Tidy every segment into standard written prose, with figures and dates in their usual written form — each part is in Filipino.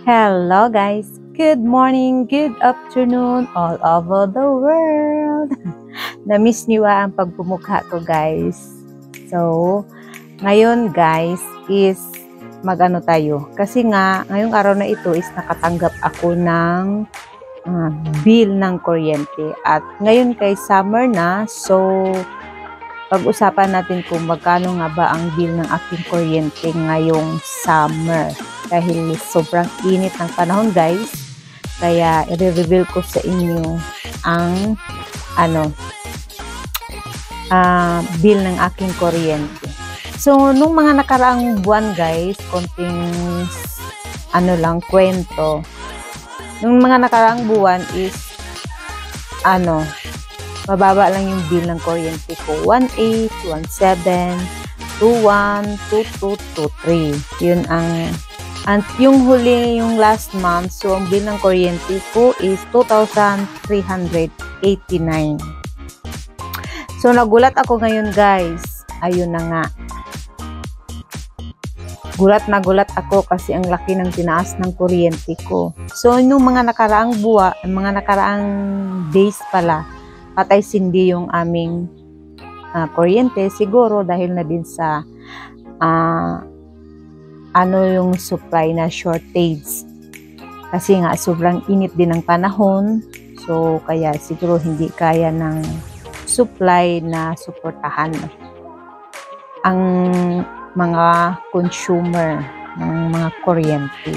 Hello guys! Good morning, good afternoon all over the world! Na-miss niyo ba ang pagpumukha ko guys? So, ngayon guys is mag-ano tayo. Kasi nga, ngayong araw na ito is nakatanggap ako ng bill ng kuryente. At ngayon kay summer na, so pag-usapan natin kung magkano nga ba ang bill ng aking kuryente ngayong summer. Dahil sobrang init ng panahon guys, kaya i-reveal ko sa inyo ang bill ng aking kuryente. So, nung mga nakaraang buwan guys, konting kwento. Nung mga nakaraang buwan is mababa lang yung bill ng kuryente ko. 1.8, 1.7, 2.1, 2.2, 2.3. Yun ang yung huli, yung last month, so ang bill ng kuryente ko is 2,389. So nagulat ako ngayon guys. Ayun na nga. Gulat na gulat ako kasi ang laki ng tinaas ng kuryente ko. So nung mga nakaraang days pala, patay sindi yung aming kuryente siguro dahil na din sa yung supply na shortage. Kasi nga sobrang init din ng panahon. So kaya siguro hindi kaya ng supply na suportahan ang mga consumer ng mga kuryente.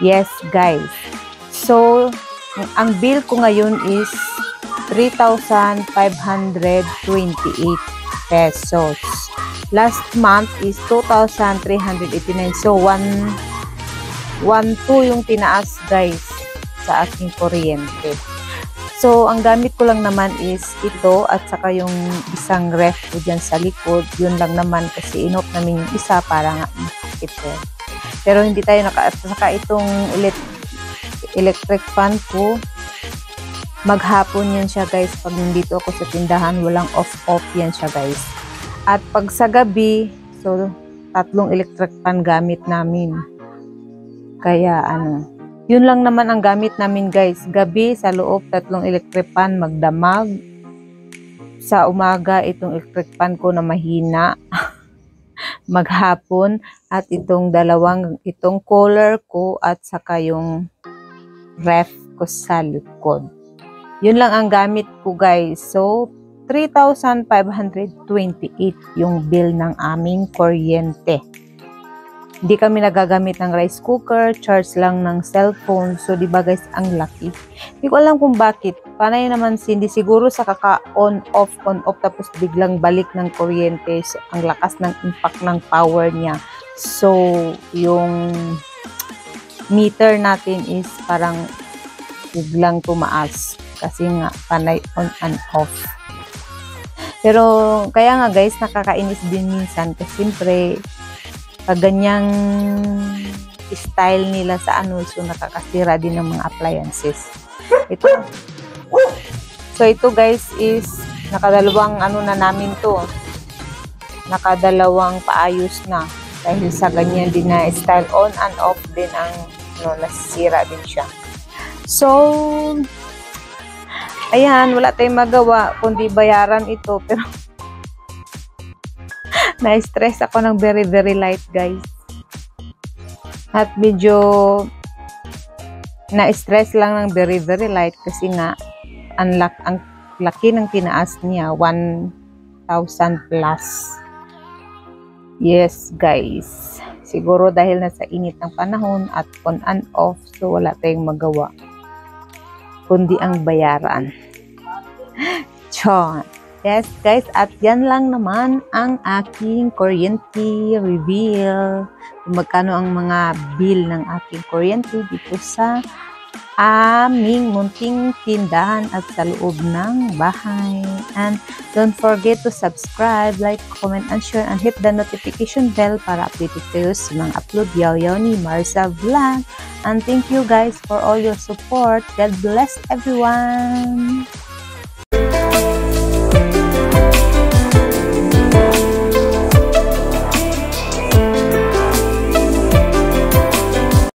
Yes guys. So ang bill ko ngayon is 3,528 pesos. Last month is 2,389. So, 1.2 yung tinaas guys sa aking kuryente. So, ang gamit ko lang naman is ito at saka yung isang ref ko dyan sa likod. Yun lang naman kasi inop namin yung isa para nga ito. Pero hindi tayo saka itong electric fan ko. Maghapon yan siya guys. Pag nandito ako sa tindahan, walang off-off yan siya guys. At pag sa gabi, so 3 electric fan gamit namin. Kaya yun lang naman ang gamit namin guys. Gabi sa loob 3 electric fan magdamag. Sa umaga itong electric fan ko na mahina. Maghapon at itong cooler ko at saka yung ref ko sa likod. Yun lang ang gamit ko guys. So 3,528 yung bill ng aming kuryente. Hindi kami nagagamit ng rice cooker, charge lang ng cellphone. So, di ba guys, ang laki. Hindi ko alam kung bakit. Panay naman hindi siguro sa on, off, tapos biglang balik ng kuryente. So, ang lakas ng impact ng power niya. So, yung meter natin is parang biglang tumaas. Kasi nga, panay on and off. Pero, kaya nga guys, nakakainis din minsan kasi siyempre, pag ganyang style nila sa so nakakasira din ng mga appliances. So, ito guys is, nakadalawang na namin to. Nakadalawang paayos na. Dahil sa ganyan din na style on and off din ang, nasisira din siya. So, ayan, wala tayong magawa kundi bayaran ito. Pero na-stress ako ng very, very light, guys. At medyo na-stress lang ng very, very light kasi nga ang laki ng tinaas niya, 1,000 plus. Yes, guys. Siguro dahil nasa init ng panahon at on and off, so wala tayong magawa kundi ang bayaran. Chon. Yes guys, at yan lang naman ang aking kuryente reveal. Kung magkano ang mga bill ng aking kuryente dito sa aming munting tindahan at sa loob ng bahay. And don't forget to subscribe, like, comment, and share, and hit the notification bell para updated kayo sa mga upload yaw-yaw ni Marsa Vlog. And thank you guys for all your support. God bless everyone!